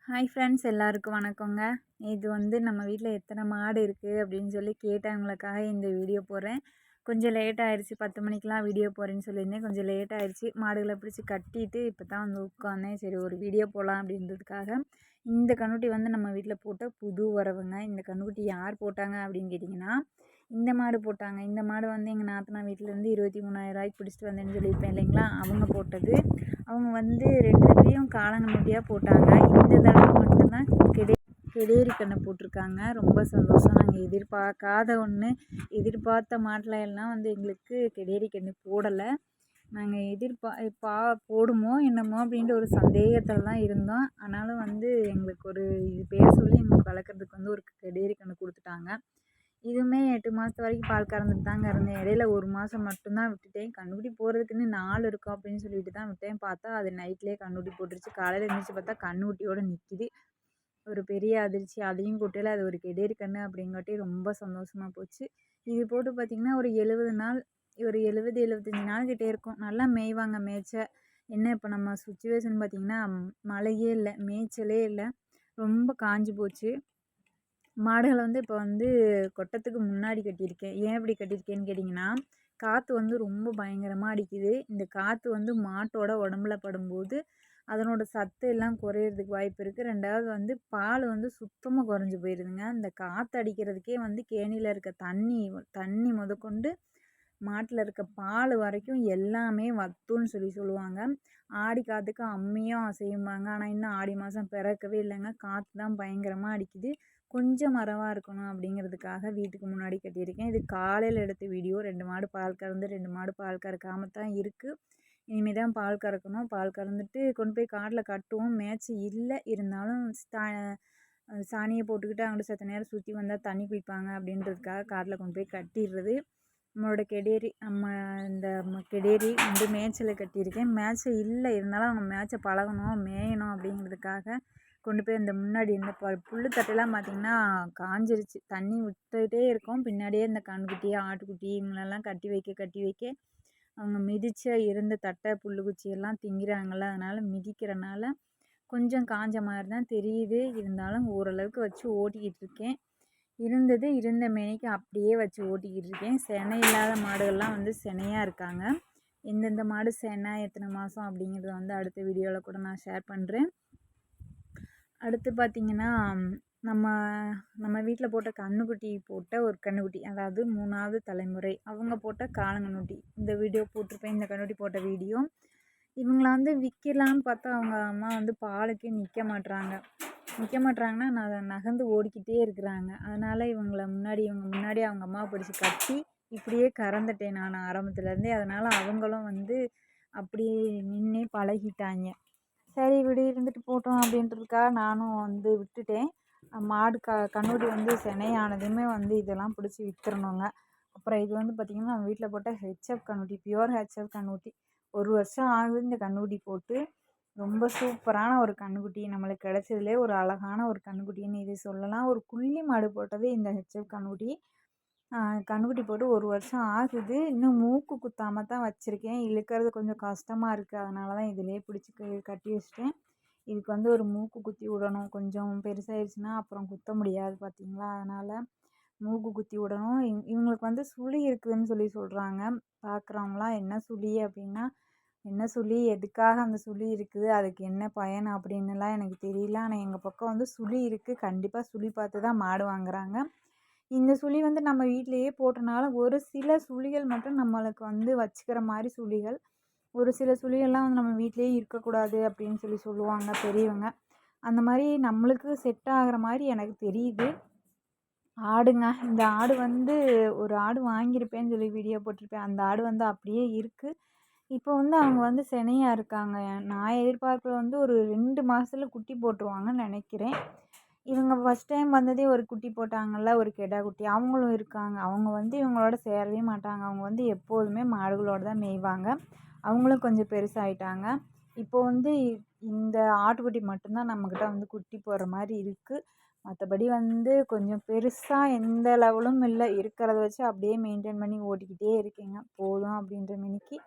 Hi friends, எல்லாருக்கும் வணக்கங்க. இது நம்ம வீட்டில் எத்தனை மாடு இருக்குது அப்படின்னு சொல்லி கேட்டவங்களுக்காக இந்த வீடியோ போடுறேன். கொஞ்சம் லேட் ஆயிடுச்சு, 10 மணிக்கெலாம் வீடியோ போடுறேன்னு சொல்லியிருந்தேன். கொஞ்சம் லேட் ஆயிடுச்சு. மாடுகளை பிடிச்சி கட்டிட்டு இப்போ தான் உட்காந்தேன். சரி, ஒரு வீடியோ போடலாம் அப்படின்றதுக்காக. இந்த கன்னுக்குட்டி நம்ம வீட்டில் போட்ட புது வரவுங்க. இந்த கன்னுக்குட்டி யார் போட்டாங்க அப்படின்னு கேட்டிங்கன்னா, இந்த மாடு போட்டாங்க. இந்த மாடு எங்கள் நாத்தனா வீட்டிலேருந்து 23,000 பிடிச்சிட்டு வந்தேன்னு சொல்லியிருப்பேன் இல்லைங்களா, அவங்க போட்டது. அவங்க 2 தடவையும் காளங்கன்னுட்டியாக போட்டாங்க. இந்த தடவை மட்டும்தான் கெடேரி கன்று போட்டிருக்காங்க. ரொம்ப சந்தோஷம். நாங்கள் எதிர்பார்க்காத ஒன்று. எதிர்பார்த்த மாட்டில் எல்லாம் எங்களுக்கு கெடேரி கன்று போடலை. நாங்கள் போடுமோ என்னமோ அப்படின்ட்டு ஒரு சந்தேகத்தில் தான் இருந்தோம். ஆனாலும் எங்களுக்கு ஒரு இது பேர் சொல்லி எங்களுக்கு வளர்க்குறதுக்கு ஒரு கெடேரி கன்று கொடுத்துட்டாங்க. இதுவுமே 8 மாதத்து வரைக்கும் பால் கறந்துட்டு தாங்க இருந்தேன். இடையில 1 மாதம் மட்டும்தான் விட்டுட்டேன். கன்னுக்குட்டி போகிறதுக்குன்னு 4 இருக்கும் அப்படின்னு சொல்லிட்டு தான் விட்டேன். பார்த்தா அது நைட்லேயே கன்னுக்குட்டி போட்டுருச்சு. காலையில் எழுந்திரிச்சு பார்த்தா கன்னுக்குட்டியோடு நிற்கிது. ஒரு பெரிய அதிர்ச்சி. அதையும் கொட்டையில் அது ஒரு கெடேரி கன்று அப்படிங்காட்டி ரொம்ப சந்தோஷமாக போச்சு. இது போட்டு பார்த்திங்கன்னா ஒரு 70 நாள், ஒரு 70 75 நாள் கிட்டே இருக்கும். நல்லா மேய்வாங்க. என்ன இப்போ நம்ம சுச்சுவேஷன் பார்த்திங்கன்னா, மழையே இல்லை, மேய்ச்சலே இல்லை, ரொம்ப காஞ்சி போச்சு. மாடுகளை இப்போ கொட்டத்துக்கு முன்னாடி கட்டியிருக்கேன். ஏன் இப்படி கட்டியிருக்கேன்னு கேட்டிங்கன்னா, காற்று ரொம்ப பயங்கரமாக அடிக்குது. இந்த காற்று மாட்டோட உடம்புல படும்போது அதனோட சத்து எல்லாம் குறையிறதுக்கு வாய்ப்பு இருக்குது. 2வது பால் சுத்தமாக குறைஞ்சி போயிடுதுங்க. இந்த காற்று அடிக்கிறதுக்கே கேணியில் இருக்க தண்ணி முதற்கொண்டு மாட்டில் இருக்க பால் வரைக்கும் எல்லாமே வத்துன்னு சொல்லுவாங்க. ஆடி காற்றுக்கு அம்மியும் அசையும்பாங்க. ஆனால் இன்னும் ஆடி மாதம் பிறக்கவே இல்லைங்க. காற்று தான் பயங்கரமாக அடிக்குது. கொஞ்சம் மறவாக இருக்கணும் அப்படிங்கிறதுக்காக வீட்டுக்கு முன்னாடி கட்டியிருக்கேன். இது காலையில் எடுத்த வீடியோ. 2 மாடு பால் கறந்து 2 மாடு பால் கறக்காமல் தான் இருக்குது. இனிமேல் தான் பால் கறக்கணும். பால் கறந்துட்டு கொண்டு போய் காட்டில் கட்டுவோம். மேய்ச்சி இல்லை, இருந்தாலும் சாணியை போட்டுக்கிட்டு அங்கிட்டு சத்த நேரம் சுற்றி வந்தால் தண்ணி குடிப்பாங்க அப்படின்றதுக்காக காட்டில் கொண்டு போய் கட்டிடுறது. நம்மளோட கெடேரி இந்த கெடேரி மேய்ச்சல் கட்டியிருக்கேன். மேய்ச்சல் இல்லை, இருந்தாலும் அவங்க மேய்ச்ச பழகணும், மேயணும் அப்படிங்கிறதுக்காக கொண்டு போய் அந்த முன்னாடி இந்த புல் தட்டெல்லாம் பார்த்திங்கன்னா காஞ்சிருச்சு. தண்ணி விட்டுகிட்டே இருக்கும். பின்னாடியே இந்த கன்றுக்குட்டி ஆட்டுக்குட்டி இவங்களெல்லாம் கட்டி வைக்க அவங்க மிதிச்ச இருந்த தட்டை புல்லுக்குச்சியெல்லாம் திங்கிறாங்கள்ல, அதனால் மிதிக்கிறனால கொஞ்சம் காஞ்ச மாதிரி தான் தெரியுது. இருந்தாலும் ஓரளவுக்கு வச்சு ஓட்டிக்கிட்டு இருக்கேன். இருந்த மேனிக்கு அப்படியே வச்சு ஓட்டிக்கிட்டு இருக்கேன். செனை இல்லாத மாடுகள்லாம் செனையாக இருக்காங்க. எந்தெந்த மாடு செனை, எத்தனை மாதம் அப்படிங்கிறத அடுத்த வீடியோவில் கூட நான் ஷேர் பண்ணுறேன். அடுத்து பார்த்திங்கன்னா, நம்ம வீட்டில் போட்ட கன்றுக்குட்டி போட்ட ஒரு கன்றுக்குட்டி, அதாவது 3வது தலைமுறை அவங்க போட்ட காளங்கன்னுட்டி. இந்த வீடியோ போட்டிருப்பேன், இந்த கன்றுக்குட்டி போட்ட வீடியோ. இவங்கள விற்கலான்னு பார்த்தா அவங்க அம்மா பாலுக்கே நிற்க மாட்றாங்கன்னா நகர்ந்து ஓடிக்கிட்டே இருக்கிறாங்க. அதனால் இவங்க முன்னாடி அவங்க அம்மாவை பிடிச்சி கட்டி இப்படியே கறந்துட்டேன் நான் ஆரம்பத்துலேருந்தே. அதனால் அவங்களும் அப்படியே நின்றே பழகிட்டாங்க. சரி விடு, இருந்துட்டு போட்டோம் அப்படின்றதுக்காக நானும் விட்டுட்டேன். மாடு கன்றுக்குட்டி செனையானதுமே இதெல்லாம் பிடிச்சி விற்றுறணுங்க. அப்புறம் இது பார்த்திங்கன்னா நம்ம வீட்டில் போட்ட ஹெச்எஃப் கன்றுக்குட்டி, பியூர் ஹெச்எஃப் கன்றுக்குட்டி. 1 வருஷம் ஆகுது இந்த கன்றுக்குட்டி போட்டு. ரொம்ப சூப்பரான ஒரு கன்றுக்குட்டி, நம்மளுக்கு கிடைச்சதுலே ஒரு அழகான ஒரு கன்றுக்குட்டின்னு இது சொல்லலாம். ஒரு குள்ளி மாடு போட்டது இந்த ஹெச்எஃப் கன்றுக்குட்டி. கன்றுக்குட்டி போட்டு 1 வருஷம் ஆகுது. இன்னும் மூக்கு குத்தாமல் தான் வச்சுருக்கேன். இழுக்கிறது கொஞ்சம் கஷ்டமாக இருக்குது. அதனால தான் இதிலே பிடிச்சி கட்டி வச்சிட்டேன். இதுக்கு ஒரு மூக்கு குத்தி விடணும். கொஞ்சம் பெருசாகிடுச்சுன்னா அப்புறம் குத்த முடியாது பார்த்திங்களா, அதனால் மூக்கு குத்தி விடணும். இவங்களுக்கு சுழி இருக்குதுன்னு சொல்கிறாங்க பார்க்குறவங்களாம். என்ன சுழி அப்படின்னா, என்ன சுழி, எதுக்காக அந்த சுழி இருக்குது, அதுக்கு என்ன பயன் அப்படின்னுலாம் எனக்கு தெரியல. ஆனால் எங்கள் பக்கம் சுழி இருக்குது. கண்டிப்பாக சுழி பார்த்து தான் மாடு வாங்குகிறாங்க. இந்த சுழி நம்ம வீட்டிலையே போட்டனால ஒரு சில சுழிகள் மட்டும் நம்மளுக்கு வச்சுக்கிற மாதிரி சுழிகள். ஒரு சில சுழிகள்லாம் நம்ம வீட்டிலையே இருக்கக்கூடாது அப்படின்னு சொல்லுவாங்க பெரியவங்க. அந்த மாதிரி நம்மளுக்கு செட் ஆகிற மாதிரி எனக்கு தெரியுது. ஆடுங்க, இந்த ஆடு ஒரு ஆடு வாங்கியிருப்பேன்னு சொல்லி வீடியோ போட்டிருப்பேன். அந்த ஆடு அப்படியே இருக்குது. இப்போ அவங்க செனையாக இருக்காங்க. நான் எதிர்பார்க்குறது ஒரு 2 மாதத்துல குட்டி போட்டுருவாங்கன்னு நினைக்கிறேன். இவங்க ஃபஸ்ட் டைம் வந்ததே ஒரு குட்டி போட்டாங்கள்ல, ஒரு கெடா குட்டி, அவங்களும் இருக்காங்க. அவங்க இவங்களோட சேரவே மாட்டாங்க. அவங்க எப்போதுமே மாடுகளோடு தான் மேய்வாங்க. அவங்களும் கொஞ்சம் பெருசாகிட்டாங்க. இப்போ இந்த ஆட்டுக்குட்டி மட்டும்தான் நம்மக்கிட்ட குட்டி போடுற மாதிரி இருக்குது. மற்றபடி கொஞ்சம் பெருசாக எந்த லெவலும் இல்லை. இருக்கிறத வச்சு அப்படியே மெயின்டைன் பண்ணி ஓட்டிக்கிட்டே இருக்கேங்க. போதும் அப்படின்ற மேனிக்கு.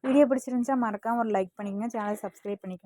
வீடியோ பிடிச்சிருந்துச்சா மறக்காமல் ஒரு லைக் பண்ணிக்கங்க. சேனலை சப்ஸ்கிரைப் பண்ணிக்கோங்க.